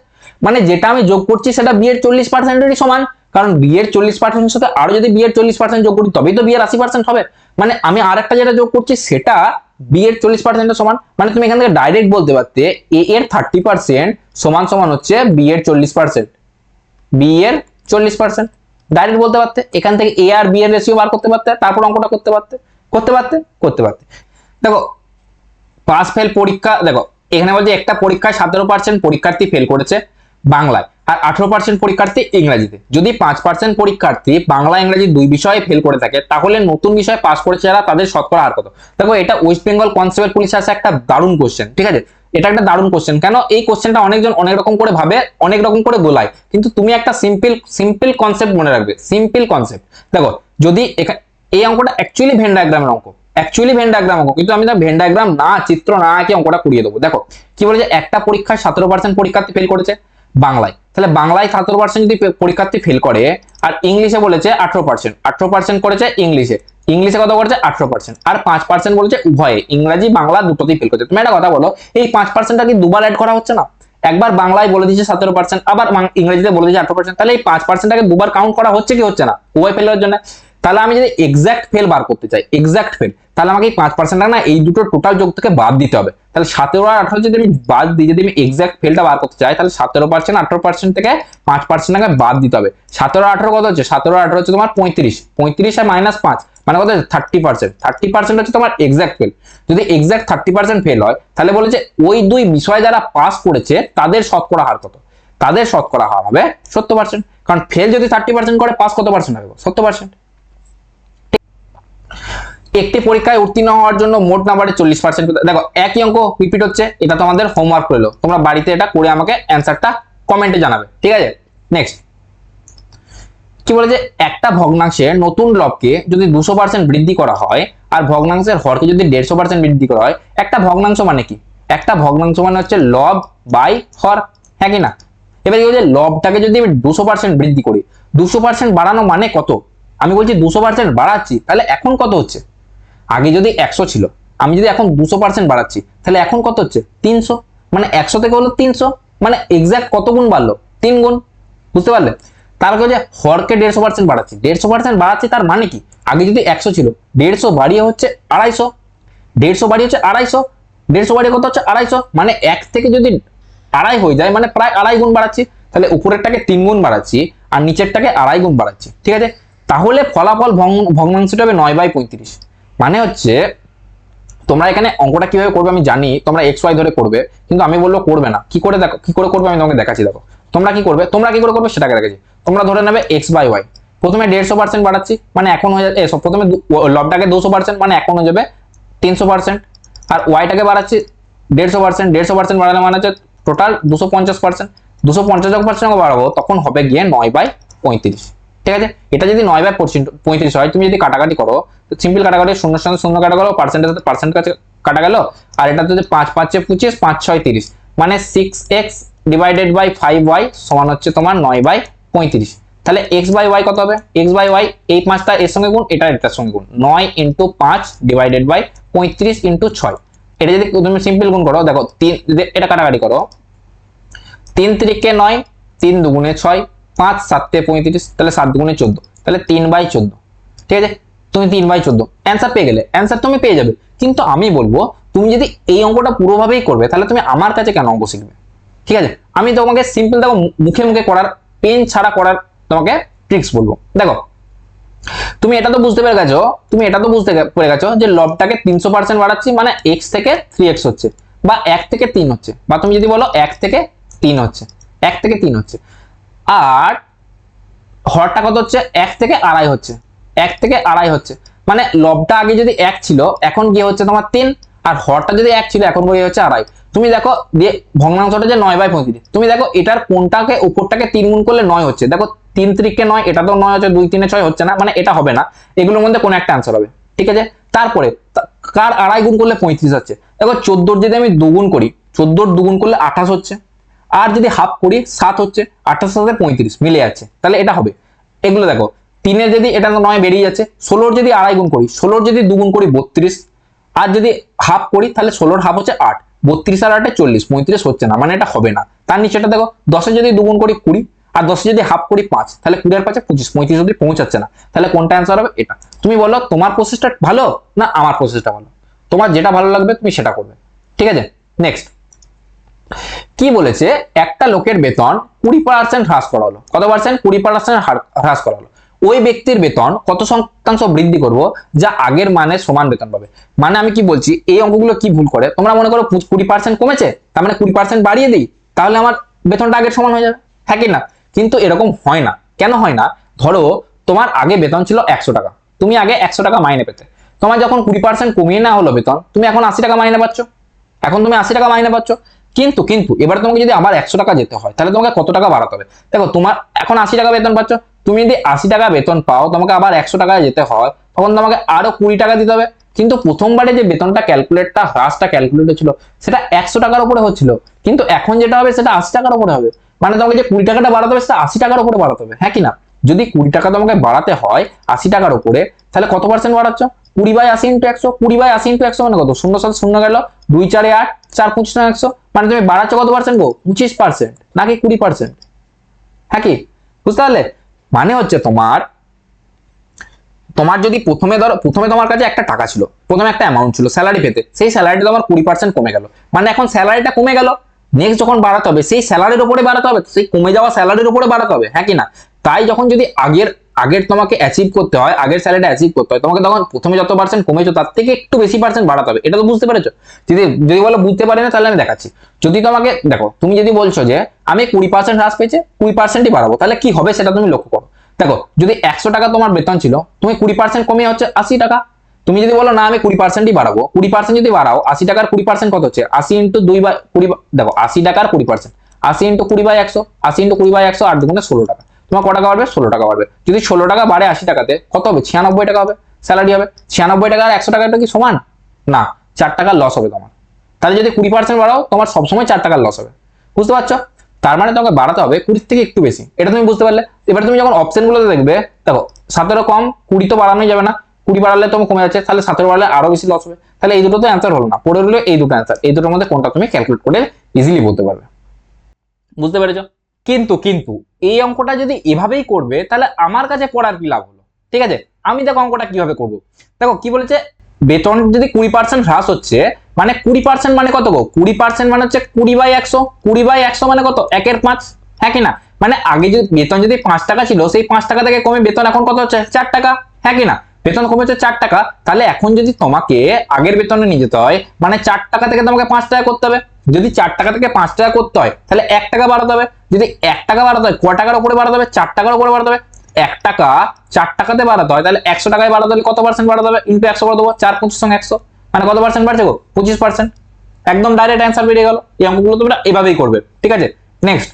মানে যেটা আমি যোগ করছি সেটা বি এর 40%-এরই সমান, কারণ বি এর 40% সাথে আরো যদি বি এর 40% যোগ করি তবেই তো বি এর 80% হবে, মানে আমি আর একটা যেটা যোগ করছি সেটা বি এর 40% এর সমান, মানে তুমি এখান থেকে ডাইরেক্ট বলতে পারতে এ এর 30% সমান সমান হচ্ছে বি এর 40%, বি এর 40%, ডাইরেক্ট বলতে পারতে, এখান থেকে এ আর বি এর রেশিও বার করতে পারতে, তারপর অঙ্কটা করতে পারতে, করতে পারতে, করতে পারতে। দেখো পাস ফেল পরীক্ষা, দেখো এখানে বলছে একটা পরীক্ষায় 17% পরীক্ষার্থী ফেল করেছে বাংলায়, আর 18% পরীক্ষার্থী ইংরেজিতে। যদি 5% পরীক্ষার্থী বাংলা ইংরেজি দুই বিষয়ে ফেল করে থাকে, তাহলে নতুন বিষয়ে পাস করেছে যারা তাদের শতকরা হার কত। দেখো এটা ওয়েস্ট বেঙ্গল কনস্টেবল পুলিশে আসে একটা দারুণ কোশ্চেন, ঠিক আছে, এটা একটা দারুণ কোশ্চেন, কেন এই কোশ্চেনটা অনেকজন অনেক রকম করে ভাবে, অনেক রকম করে গোলায়, কিন্তু তুমি একটা সিম্পল সিম্পল কনসেপ্ট মনে রাখবে, সিম্পল কনসেপ্ট। দেখো যদি এই অঙ্কটা অ্যাকচুয়ালি ভেন ডায়াগ্রামের অঙ্ক, অ্যাকচুয়ালি ভেন ডায়াগ্রাম অঙ্ক, কিন্তু আমি ভেন ডায়াগ্রাম না চিত্র না আঁকে অঙ্কটা করিয়ে দেবো। দেখো কি বলেছে, একটা পরীক্ষায় 17% পরীক্ষার্থী ফেল করেছে বাংলায়, তাহলে বাংলায় 17% যদি পরীক্ষার্থী ফেল করে, আর ইংলিশে বলেছে 18%, 18% করেছে ইংলিশে, ইংলিশে কত করেছে 18%, আর 5% বলেছে উভয়ে ইংরাজি বাংলা দুটোতেই ফেল করেছে। তুমি একটা কথা বলো, এই 5%টা কি দুবার অ্যাড করা হচ্ছে না, একবার বাংলায় বলে দিচ্ছে 17%, আবার ইংরেজিতে বলে দিচ্ছে 18%, তাহলে এই 5%টাকে দুবার কাউন্ট করা হচ্ছে কি হচ্ছে না, উভয় ফেল হওয়ার জন্য। তাহলে আমি যদি এক্সাক্ট ফেল বার করতে চাই, এক্সাক্ট ফেল, তাহলে আমাকে এই 5% না এই দুটো টোটাল যোগ থেকে বাদ দিতে হবে। তাহলে 17 আর 18 যদি আমি বাদ দিই, যদি আমি এক্সাক্ট ফেলটা বার করতে চাই, তাহলে 17% 18% থেকে 5% টাকে বাদ দিতে হবে। 17 আর 18 কত হচ্ছে, 17 আর 18 হচ্ছে তোমার 35, 35 আর -5 মানে কত হচ্ছে 30%, 30% হচ্ছে তোমার এক্সাক্ট ফেল। যদি এক্সাক্ট 30% ফেল হয়, তাহলে বলে যে ওই দুই বিষয় যারা পাস করেছে তাদের শতকরা হার কত, তাদের শতকরা হার হবে 70%, কারণ ফেল যদি 30% করে পাস কত পার্সেন্ট হবে 70%। একটি পরীক্ষায় উত্তীর্ণ হওয়ার জন্য মোট নাম্বারে 40%, দেখো একই অঙ্ক রিপিট হচ্ছে, এটা তোমাদের হোমওয়ার্ক রইলো, তোমরা বাড়িতে এটা করে আমাকে অ্যান্সারটা কমেন্টে জানাবে, ঠিক আছে। নেক্সট কি বলে যে একটা ভগ্নাংশের নতুন লবকে যদি 200% বৃদ্ধি করা হয়, আর ভগ্নাংশের হরকে যদি 150% বৃদ্ধি করা হয়, একটা ভগ্নাংশ মানে কি, একটা ভগ্নাংশ মানে হচ্ছে লব বাই হর, হ্যাঁ কি না। এবার কি বলছে, লবটাকে যদি আমি 200% বৃদ্ধি করি, 200% বাড়ানো মানে কত, আমি বলছি 200% বাড়াচ্ছি, তাহলে এখন কত হচ্ছে, আগে যদি 100 ছিল, আমি যদি এখন 200% বাড়াচ্ছি, তাহলে এখন কত হচ্ছে 300, মানে 100 থেকে হলো 300, মানে এক্সাক্ট কত গুণ বাড়লো 3 গুণ, বুঝতে পারলে। তারপরে যে হরকে 150% বাড়াচ্ছি, 150% বাড়াচ্ছি, তার মানে কি, আগে যদি 100 ছিল, 150 বাড়িয়ে হচ্ছে 250, 150 বাড়িয়ে হচ্ছে 250, 150 বাড়িয়ে কত হচ্ছে 250, মানে 1 থেকে যদি 2.5 হয়ে যায়, মানে প্রায় 2.5 গুণ বাড়াচ্ছি, তাহলে উপরেরটাকে 3 গুণ বাড়াচ্ছি আর নিচেরটাকে 2.5 গুণ বাড়াচ্ছি, ঠিক আছে। তাহলে ফলাফল ভগ্নাংশটা হবে 9/35, মানে হচ্ছে তোমরা এখানে অঙ্কটা কিভাবে করবে আমি জানি, তোমরা এক্স ওয়াই ধরে করবে, কিন্তু আমি বলবো করবে না, কি করে দেখো, কি করে করবে আমি তোমাকে দেখাচ্ছি। দেখো তোমরা কি করবে, তোমরা কি করে করবে সেটাকে দেখাচ্ছি। তোমরা ধরে নেবে এক্স বাই ওয়াই, প্রথমে 150% বাড়াচ্ছি, মানে এখন হয়ে যাবে, প্রথমে লবটাকে 200%, মানে এখন হয়ে যাবে 300%, আর ওয়াইটাকে বাড়াচ্ছি 150%, 150% বাড়ালে মানে হচ্ছে টোটাল 250%, 250% বাড়াবো তখন হবে গিয়ে 9/35। ঠিক আছে, এটা যদি 9/35 হয়, তুমি যদি কাটাকাটি করো তো সিম্পল কাটাকাটি, শূন্যের সাথে শূন্য কাটা গেলো, পার্সেন্টের সাথে পার্সেন্ট কাটা গেল, আর এটা যদি 5 5 25, 5 6 30, মানে 6x ডিভাইডেড বাই 5y সমান হচ্ছে তোমার 9/35। তাহলে x বাই y কত হবে? x বাই y এই 5টা এর সঙ্গে গুণ, এটা এটার সঙ্গে গুণ, 9 × 5 ডিভাইডেড বাই 35 × 6। এটা যদি তুমি সিম্পল গুণ করো, দেখো 3 যদি এটা কাটাকাটি করো, 3 3 কে 9, 3 2 6, 5 7 35, তাহলে 7 2 14, তাহলে 3/14। ঠিক আছে, তুমি 3/14 অ্যান্সার পেয়ে গেলে। অ্যান্সার তুমি পেয়ে যাবে, কিন্তু আমি বলবো তুমি যদি এই অঙ্কটা পুরোভাবেই করবে তাহলে তুমি আমার কাছে কেন অঙ্ক শিখবে? ঠিক আছে, আমি তোমাকে সিম্পল দেখো মুখে মুখে করার, পেন ছাড়া করার তোমাকে ট্রিক্স বলবো। দেখো তুমি এটা তো বুঝতে পেরে গেছো, যে লবটাকে 300% বাড়াচ্ছি মানে x থেকে 3x হচ্ছে, বা 1 থেকে 3 হচ্ছে, বা তুমি যদি বলো 1 থেকে 3 হচ্ছে, 1 থেকে 3 হচ্ছে। আর হরটা কত হচ্ছে? 1 থেকে আড়াই হচ্ছে, 1 থেকে আড়াই হচ্ছে, মানে লবটা আগে যদি 1 ছিল এখন গিয়ে হচ্ছে তোমার 3, আর হরটা যদি 1 ছিল এখন গিয়ে হচ্ছে আড়াই। তুমি দেখো দিয়ে ভগ্নাংশটা যে 9/35, তুমি দেখো এটার কোনটাকে উপরটাকে 3 গুণ করলে 9 হচ্ছে, দেখো 3 3 কে 9, এটা তো 9 হচ্ছে, 2 3 6 হচ্ছে না, মানে এটা হবে না, এগুলোর মধ্যে কোন একটা आंसर হবে। ঠিক আছে, তারপরে কার আড়াই গুণ করলে 35 হচ্ছে, দেখো 14 যদি আমি দুগুণ করি, 14 দুগুণ করলে 28 হচ্ছে, আর যদি হাফ করি 7 হচ্ছে, 28 সাথে 35 মিলে যাচ্ছে, তাহলে এটা হবে। এগুলো দেখো 3 যদি এটা 9 বেরিয়ে যাচ্ছে, 16 যদি আড়াই গুণ করি, 16 যদি দুগুণ করি 32, আর যদি হাফ করি তাহলে 16 হাফ হচ্ছে 8, 32 আর 8 40, 35 হচ্ছে না, মানে এটা হবে না। তার নিচেটা দেখো 10 যদি দুগুণ করি 20, আর 10 যদি হাফ করি 5, তাহলে 20 আর 5 25, 35 যদি পৌঁছাচ্ছে না, তাহলে কোনটা অ্যান্সার হবে? এটা। তুমি বলো তোমার প্রসেসটা ভালো না আমার প্রসেসটা ভালো? তোমার যেটা ভালো লাগবে তুমি সেটা করবে। ঠিক আছে, নেক্সট কি বলেছে? একটা লোকের বেতন 20% হ্রাস করা হলো। কত পার্সেন্ট? 20% হ্রাস করা হলো। ওই ব্যক্তির বেতন কত শতাংশ বৃদ্ধি করব যা আগের মানে সমান বেতন পাবে? মানে আমি কি বলছি, এই অঙ্কগুলো কি ভুল করে, তোমরা মনে করো 20% কমেছে, তার মানে 20% বাড়িয়ে দিই, তাহলে আমার বেতনটা আগের সমান হয়ে যাবে, হ্যাঁ কি না? কিন্তু এরকম হয় না। কেন হয় না? ধরো তোমার আগে বেতন ছিল 100 টাকা, তুমি আগে 100 টাকা মাইনে পেতে, তোমার যখন 20% কমিয়ে না হলো বেতন, তুমি এখন 80 টাকা মাইনে পাচ্ছ, এখন তুমি 80 টাকা মাইনে পাচ্ছ। কিন্তু কিন্তু এবার তোমাকে যদি আবার 100 টাকা যেতে হয়, তাহলে তোমাকে কত টাকা বাড়াতে হবে? দেখো তোমার এখন 80 টাকা বেতন পাচ্ছ, তুমি যদি 80 টাকা বেতন পাও, তোমাকে আবার 100 টাকায় যেতে হয়, তখন তোমাকে আরো 20 টাকা দিতে হবে। কিন্তু প্রথমবারে যে বেতনটা ক্যালকুলেটটা হ্রাসটা ক্যালকুলেট হচ্ছিল সেটা 100 টাকার উপরে হচ্ছিল, কিন্তু এখন যেটা হবে সেটা 80 টাকার উপরে হবে, মানে তোমাকে যে 20 টাকাটা বাড়াতে হবে সেটা 80 টাকার উপরে বাড়াতে হবে, হ্যাঁ কি না? যদি 20 টাকা তোমাকে বাড়াতে হয় 80 টাকার উপরে, তাহলে কত পার্সেন্ট বাড়াচ্ছ? 20/80 × 100, 20/80 × 100 মানে কত? 0 সাথে 0 গেল, 2 4 8, 4 25 100, মানে তুমি বাড়াচ্ছ কত পার্সেন্ট গো? 25% নাকি 20%? হ্যাঁ কি? বুঝতে পারলে? মানে হচ্ছে তোমার যদি প্রথমে তোমার কাছে একটা টাকা ছিল, প্রথমে একটা অ্যামাউন্ট ছিল স্যালারি পেতে, সেই স্যালারিটা তোমার 20% কমে গেল, মানে এখন স্যালারিটা কমে গেল, নেক্সট যখন বাড়াতে হবে সেই স্যালারির উপরে বাড়াতে হবে, সেই কমে যাওয়া স্যালারির উপরে বাড়াতে হবে, হ্যাঁ কি না? তাই যখন যদি আগের তোমাকে অ্যাচিভ করতে হয়, আগের স্যালারিটা অ্যাচিভ করতে হয়, তোমাকে তখন প্রথমে যত পার্সেন্ট কমেছো তার থেকে একটু বেশি পার্সেন্ট বাড়াতে হবে। এটা তো বুঝতে পেরেছো? যদি বলো বুঝতে পারি না, তাহলে আমি দেখাচ্ছি। যদি তোমাকে দেখো, তুমি যদি বলছো যে আমি 20% হ্রাস পেয়েছে, 20%ই বাড়াবো, তাহলে কি হবে সেটা তুমি লক্ষ্য করো। দেখো যদি 100 টাকা তোমার বেতন ছিল, তুমি 20% কমিয়ে হচ্ছে 80 টাকা। তুমি যদি বলো না আমি 20%ই বাড়াবো, 20% যদি বাড়াও, 80 টাকার 20% কত হচ্ছে? 80 × 2/20, দেখো 80 টাকার 20%, 80 × 20/100, 80 × 20/100, 8 দুগুণে 16 টাকা। তোমার কত টাকা বাড়বে? 16 টাকা বাড়বে। যদি 16 টাকা বাড়ে 80 টাকাতে, কত হবে? 96 টাকা হবে স্যালারি হবে। 96 টাকা আর 100 টাকাটা কি সমান? না, 4 টাকার লস হবে তোমার। তাহলে যদি 20% বাড়াও, তোমার সবসময় 4 টাকার লস হবে। বুঝতে পারছো? তার মানে তোমাকে বাড়াতে হবে 20 থেকে একটু বেশি। এটা তুমি বুঝতে পারলে? এবার তুমি যখন অপশন গুলোতে দেখবে, দেখো 17 কম, 20 তো বাড়ানোই যাবে না, 20 বাড়ালে তোমার কমে যাচ্ছে, তাহলে 17 বাড়ালে আরো বেশি লস হবে। তাহলে এই দুটো তো অ্যান্সার হলো না, পড়ে রইলো এই দুটো অ্যান্সার। এই দুটোর মধ্যে কোনটা তুমি ক্যালকুলেট করে ইজিলি বলতে পারবে। বুঝতে পেরেছো? কিন্তু কিন্তু এই অঙ্কটা যদি এভাবেই করবে তাহলে আমার কাছে পড়ার কি লাভ হলো? ঠিক আছে, আমি দেখো অঙ্কটা কিভাবে করব। দেখো কি বলেছে, বেতন যদি 20% হ্রাস হচ্ছে, মানে 20% মানে কত গো? 20% মানে হচ্ছে 20/100, 20/100 মানে কত? 1/5, হ্যাঁ কি না? মানে আগে যদি বেতন যদি 5 টাকা ছিল, সেই 5 টাকা থেকে কমে বেতন এখন কত হচ্ছে? 4 টাকা, হ্যাঁ কি না? বেতন কমেছে 4 টাকা, তাহলে এখন যদি তোমাকে আগের বেতনে নিয়ে যেতে হয়, মানে 4 টাকা থেকে তোমাকে 5 টাকা করতে হবে। যদি 4 টাকা থেকে 5 টাকা করতে হয়, তাহলে 1 টাকা বাড়াতে হবে। যদি 1 টাকা বাড়াতে হয়, কয় টাকার উপরে বাড়াতে হবে? 4 টাকার উপরে বাড়াতে হবে। 1 টাকা 4 টাকাতে বাড়াতে হয়, তাহলে 100 টাকায় বাড়াতে হলে কত পার্সেন্ট বাড়াতে হবে? ইনটু 100 করে দেবো, 4 25 100, মানে কত পার্সেন্ট বাড়ছে গো? 25%। একদম ডাইরেক্ট অ্যান্সার বেরিয়ে গেল। এই অঙ্কগুলো তোমরা এভাবেই করবে, ঠিক আছে। নেক্সট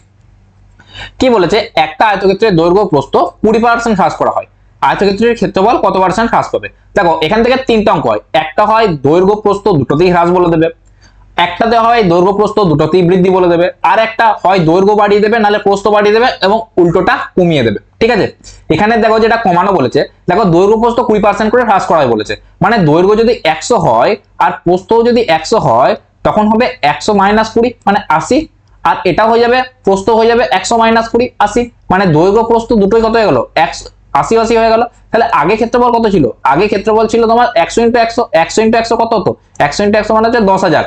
কি বলেছে, একটা আয়তক্ষেত্রের দৈর্ঘ্য প্রস্থ 20% হ্রাস করা হয়, আয়তক্ষেত্রের ক্ষেত্রফল কত পার্সেন্ট হ্রাস পাবে? দেখো এখান থেকে তিনটা অঙ্ক হয়, একটা হয় দৈর্ঘ্য প্রস্থ দুটোতেই হ্রাস বলে দেবে, একটাতে হয় দৈর্ঘ্য প্রস্থ দুটোতেই বৃদ্ধি বলে দেবে, আর একটা হয় দৈর্ঘ্য বাড়িয়ে দেবে নাহলে প্রস্থ বাড়িয়ে দেবে এবং উল্টোটা কমিয়ে দেবে, ঠিক আছে। এখানে দেখো যেটা কমানো বলেছে, দেখো দৈর্ঘ্য প্রস্থ 20% করে হ্রাস করা হয় বলেছে, মানে দৈর্ঘ্য যদি 100 হয় আর প্রস্থ যদি 100 হয় তখন হবে 100 - 20 মানে 80, আর এটা হয়ে যাবে প্রস্থ হয়ে যাবে 100 - 20 80, মানে দৈর্ঘ্য প্রস্থ দুটোই কত হয়ে গেল? 80 হয়ে গেল। তাহলে আগে ক্ষেত্রফল কত ছিল? আগে ক্ষেত্রফল ছিল তোমার 100 × 100, 100 × 100 কত হতো? 100 × 100 মানে হচ্ছে 10,000।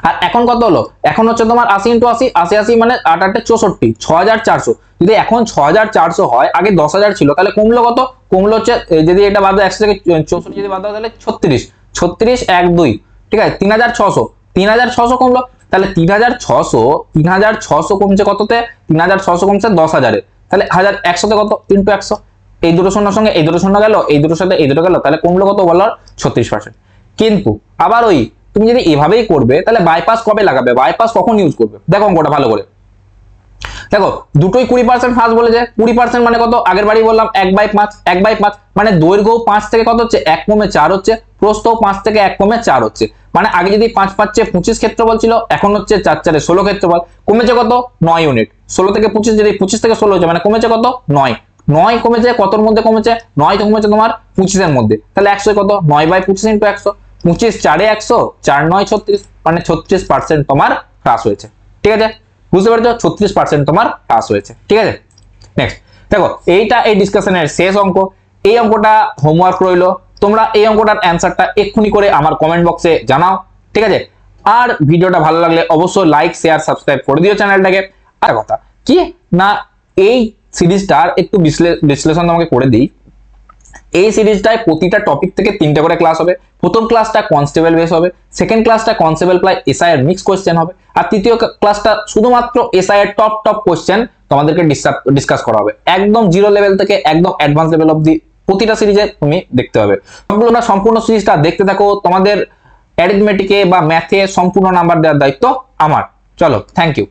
আর এখন কত হলো? এখন হচ্ছে তোমার 80 × 80, 80 80 মানে 8 8 64, 6400। যদি এখন 6400 হয়, আগে 10,000 ছিল, তাহলে কমলো কত? কমলো হচ্ছে, যদি এটা বাদ দাও 100 থেকে 64 যদি বাদ দাও তাহলে 36, 36 1 2, ঠিক আছে, 3600, 3600 কমলো। তাহলে 3600 কমছে কততে? 3600 কমছে 10,000-এ। তাহলে 1100 তে কত? 3 × 100। এই দুটো শূন্যর সঙ্গে এই দুটো শূন্য গেল, এই দুটোর সাথে এই দুটো গেল, তাহলে কমলো কত বলো? 36%। কিন্তু আবার ওই তুমি যদি এভাবেই করবে তাহলে বাইপাস কবে লাগাবে? বাইপাস কখন ইউজ করবে? দেখো অঙ্কটা ভালো করে দেখো, দুটোই 20% হ্রাস বলেছে। 20% মানে কত? আগের বারই বললাম 1/5, 1/5 মানে দৈর্ঘ্য 5 থেকে কত হচ্ছে? 1 কমে 4 হচ্ছে, প্রস্থ 5 থেকে 1 কমে 4 হচ্ছে, মানে আগে যদি 5 5 25 ক্ষেত্রফল ছিল, এখন হচ্ছে 4 4 16 ক্ষেত্রফল। কমেছে কত? 9 ইউনিট। 16 থেকে 25, যদি 25 থেকে 16 হচ্ছে মানে কমেছে কত? 9। 9 কমেছে কতর মধ্যে কমেছে? 9 তো কমেছে তোমার 25 এর মধ্যে। তাহলে 100 কত? 9/25 × 100, 25 4 এ 100, 4 9 36, মানে 36% তোমার হ্রাস হয়েছে, ঠিক আছে। বুঝতে পারছো? 36% তোমার হ্রাস হয়েছে, ঠিক আছে। নেক্সট দেখো, এইটা এই ডিসকাশনের শেষ অঙ্ক। এই অঙ্কটা হোমওয়ার্ক রইলো, তোমরা এই অঙ্কটার অ্যান্সারটা এক্ষুনি করে আমার কমেন্ট বক্সে জানাও, ঠিক আছে। আর ভিডিওটা ভালো লাগলে অবশ্যই লাইক শেয়ার সাবস্ক্রাইব করে দিও চ্যানেলটাকে। আর কথা কি না, এই সিরিজটার একটু বিশ্লেষণ তোমাকে করে দিই। এই সিরিজটায় প্রতিটা টপিক থেকে 3টে করে ক্লাস হবে। প্রথম ক্লাসটা কনস্টেবল বেস হবে, সেকেন্ড ক্লাসটা কনস্টেবল প্লাস এসআই এর মিক্স কোশ্চেন হবে, আর তৃতীয় ক্লাসটা শুধুমাত্র এসআই এর টপ কোশ্চেন তোমাদেরকে ডিসকাস করা হবে। একদম জিরো লেভেল থেকে একদম অ্যাডভান্স লেভেল অবধি প্রতিটা সিরিজে তুমি দেখতে হবে। তোমরা সম্পূর্ণ সিরিজটা দেখতে থাকো, তোমাদের অ্যারিথমেটিকে বা ম্যাথে সম্পূর্ণ নাম্বার দেওয়ার দায়িত্ব আমার। চলো, থ্যাংক ইউ।